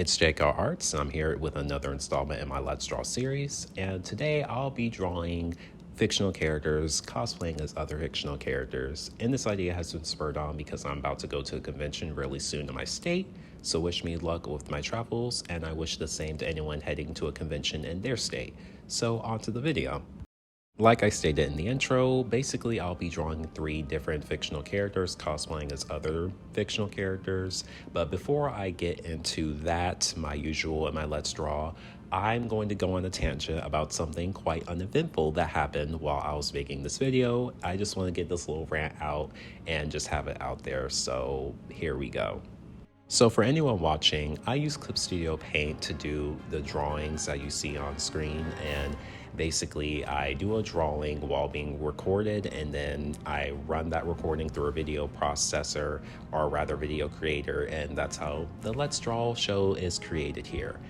It's JK Arts, and I'm here with another installment in my Let's Draw series. And today I'll be drawing fictional characters, cosplaying as other fictional characters. And this idea has been spurred on because I'm about to go to a convention really soon in my state. So wish me luck with my travels, and I wish the same to anyone heading to a convention in their state. So on to the video. Like I stated in the intro, basically I'll be drawing 3 different fictional characters, cosplaying as other fictional characters. But before I get into that, my usual and my Let's Draw, I'm going to go on a tangent about something quite uneventful that happened while I was making this video. I just want to get this little rant out and just have it out there, so here we go. So for anyone watching, I use Clip Studio Paint to do the drawings that you see on screen, and basically I do a drawing while being recorded, and then I run that recording through a video processor, or rather video creator, and that's how the Let's Draw show is created here.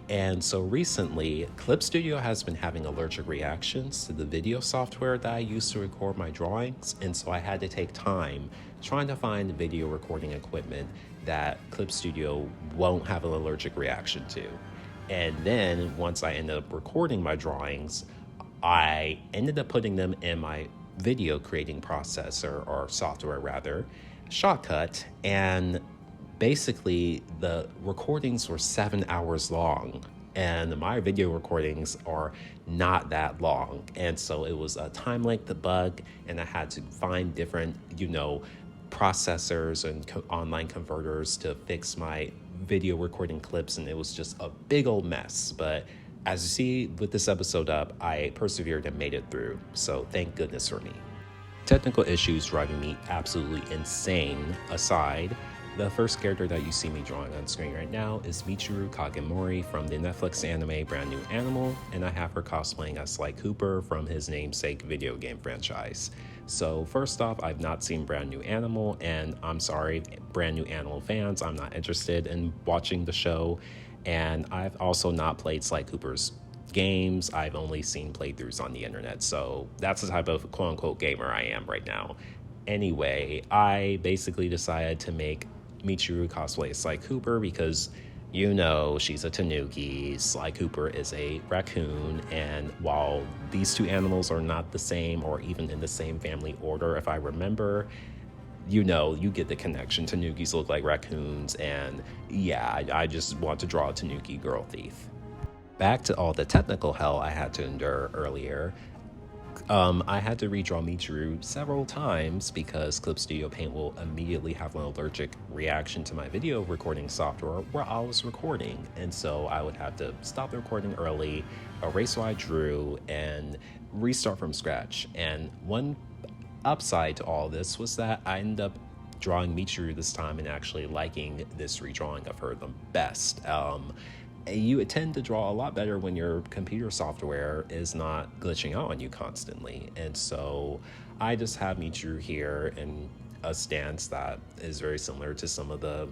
And so recently, Clip Studio has been having allergic reactions to the video software that I use to record my drawings, and so I had to take time trying to find video recording equipment that Clip Studio won't have an allergic reaction to. And then once I ended up recording my drawings, I ended up putting them in my video creating processor, or software rather, Shotcut, and basically the recordings were 7 hours long, and my video recordings are not that long, and so it was a time length bug, and I had to find different processors and online converters to fix my video recording clips, and it was just a big old mess. But as you see with this episode up, I persevered and made it through, so thank goodness for me. Technical issues driving me absolutely insane aside, the first character that you see me drawing on screen right now is Michiru Kagemori from the Netflix anime Brand New Animal, and I have her cosplaying as Sly Cooper from his namesake video game franchise. So first off, I've not seen Brand New Animal, and I'm sorry, Brand New Animal fans, I'm not interested in watching the show, and I've also not played Sly Cooper's games. I've only seen playthroughs on the internet, so that's the type of quote-unquote gamer I am right now. Anyway, I basically decided to make Michiru cosplay as Sly Cooper because, she's a tanuki, Sly Cooper is a raccoon, and while these two animals are not the same or even in the same family order, if I remember, you get the connection. Tanukis look like raccoons, and yeah, I just want to draw a tanuki girl thief. Back to all the technical hell I had to endure earlier. I had to redraw Michiru several times because Clip Studio Paint will immediately have an allergic reaction to my video recording software where I was recording. And so I would have to stop the recording early, erase what I drew, and restart from scratch. And one upside to all this was that I ended up drawing Michiru this time and actually liking this redrawing of her the best. You tend to draw a lot better when your computer software is not glitching out on you constantly. And so I just have Michiru here in a stance that is very similar to some of the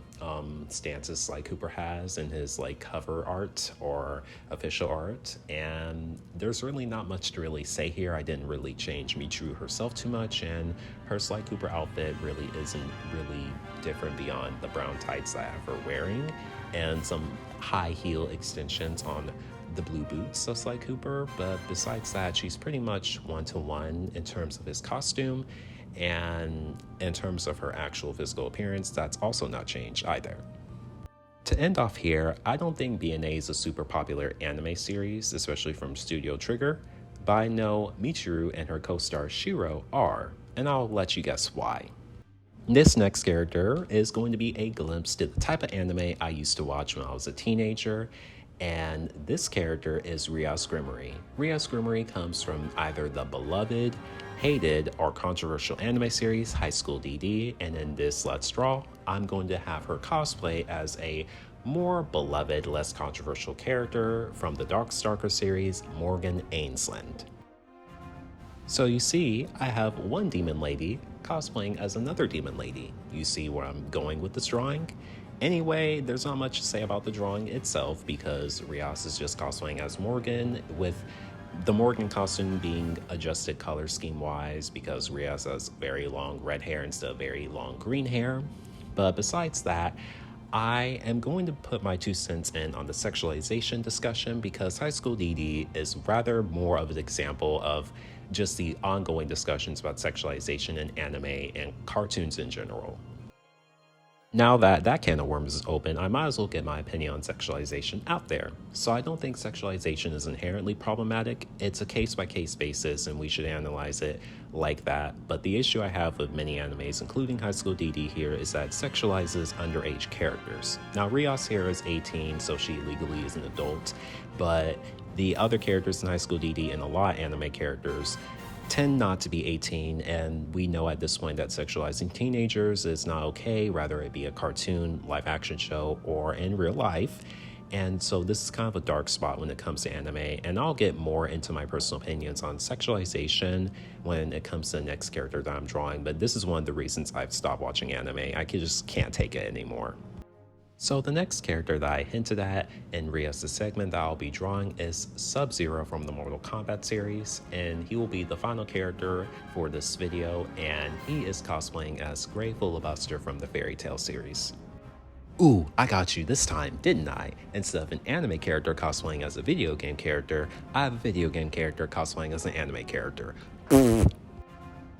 stances Sly Cooper has in his cover art or official art. And there's really not much to really say here. I didn't really change Michiru herself too much, and her Sly Cooper outfit really isn't really different beyond the brown tights that I have her wearing and some high heel extensions on the blue boots of Sly Cooper. But besides that, she's pretty much one-to-one in terms of his costume, and in terms of her actual physical appearance, that's also not changed either. To end off here, I don't think BNA is a super popular anime series, especially from Studio Trigger, but I know Michiru and her co-star Shiro are, and I'll let you guess why. This next character is going to be a glimpse to the type of anime I used to watch when I was a teenager, and this character is Rias Grimory. Rias Grimory comes from either the beloved, hated, or controversial anime series High School DD, and in this Let's Draw, I'm going to have her cosplay as a more beloved, less controversial character from the Darkstalker series, Morgan Ainsland. So you see, I have one demon lady cosplaying as another demon lady. You see where I'm going with this drawing? Anyway, there's not much to say about the drawing itself because Rias is just cosplaying as Morgan, with the Morgan costume being adjusted color scheme wise because Rias has very long red hair instead of very long green hair. But besides that, I am going to put my 2 cents in on the sexualization discussion because High School DD is rather more of an example of just the ongoing discussions about sexualization in anime and cartoons in general. Now that that can of worms is open, I might as well get my opinion on sexualization out there. So I don't think sexualization is inherently problematic. It's a case-by-case basis and we should analyze it like that. But the issue I have with many animes, including High School DD here, is that it sexualizes underage characters. Now Rios here is 18, so she legally is an adult, but the other characters in High School DD and a lot of anime characters tend not to be 18, and we know at this point that sexualizing teenagers is not okay, rather it be a cartoon, live action show, or in real life. And so this is kind of a dark spot when it comes to anime, and I'll get more into my personal opinions on sexualization when it comes to the next character that I'm drawing, but this is one of the reasons I've stopped watching anime. I just can't take it anymore. So the next character that I hinted at in Rios' segment that I'll be drawing is Sub-Zero from the Mortal Kombat series, and he will be the final character for this video, and he is cosplaying as Gray Filibuster from the Fairy Tail series. Ooh, I got you this time, didn't I? Instead of an anime character cosplaying as a video game character, I have a video game character cosplaying as an anime character.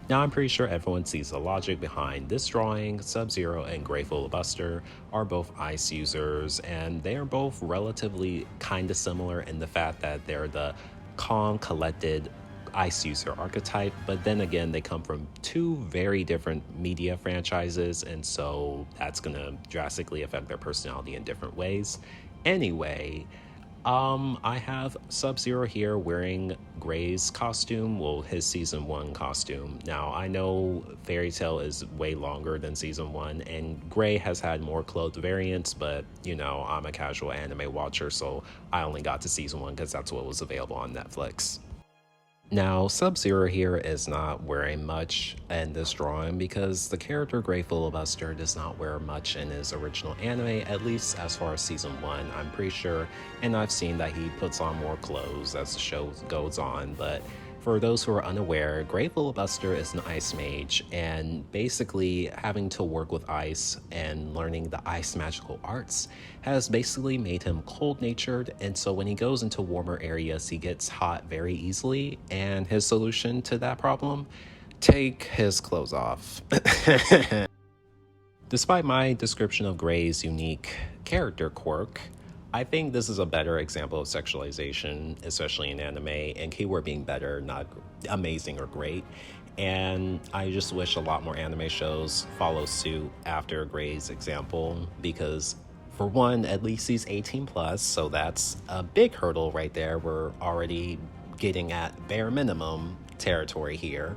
Now I'm pretty sure everyone sees the logic behind this drawing. Sub-Zero and Gray Filibuster are both ice users, and they are both relatively kind of similar in the fact that they're the calm, collected ice user archetype, but then again they come from two very different media franchises, and so that's gonna drastically affect their personality in different ways. Anyway, I have Sub-Zero here wearing Gray's costume, well, his season 1 costume. Now, I know Fairy Tail is way longer than season 1, and Gray has had more clothed variants, but, you know, I'm a casual anime watcher, so I only got to season 1 because that's what was available on Netflix. Now, Sub-Zero here is not wearing much in this drawing because the character Gray Filibuster does not wear much in his original anime, at least as far as season 1, I'm pretty sure, and I've seen that he puts on more clothes as the show goes on, but for those who are unaware, Gray Filibuster is an ice mage, and basically having to work with ice and learning the ice magical arts has basically made him cold-natured, and so when he goes into warmer areas, he gets hot very easily, and his solution to that problem? Take his clothes off. Despite my description of Gray's unique character quirk, I think this is a better example of sexualization, especially in anime, and keyword being better, not amazing or great. And I just wish a lot more anime shows follow suit after Gray's example, because for one, at least he's 18 plus, so that's a big hurdle right there. We're already getting at bare minimum territory here.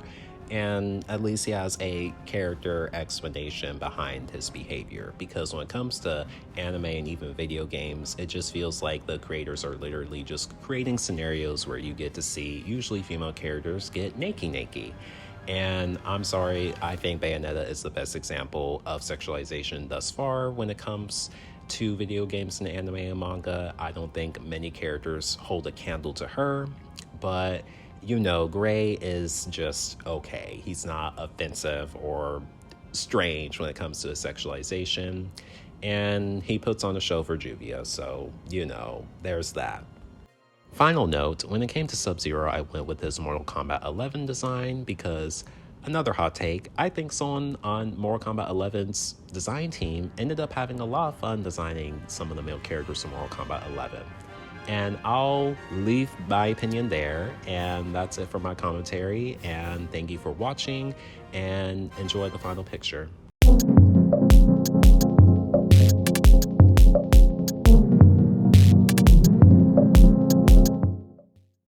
And at least he has a character explanation behind his behavior, because when it comes to anime and even video games, it just feels like the creators are literally just creating scenarios where you get to see usually female characters get naked. And I'm sorry, I think Bayonetta is the best example of sexualization thus far when it comes to video games and anime and manga. I don't think many characters hold a candle to her, but you know, Gray is just okay. He's not offensive or strange when it comes to his sexualization. And he puts on a show for Juvia, so, you know, there's that. Final note, when it came to Sub-Zero, I went with his Mortal Kombat 11 design because, another hot take, I think someone on Mortal Kombat 11's design team ended up having a lot of fun designing some of the male characters from Mortal Kombat 11. And I'll leave my opinion there, and that's it for my commentary, and thank you for watching, and enjoy the final picture.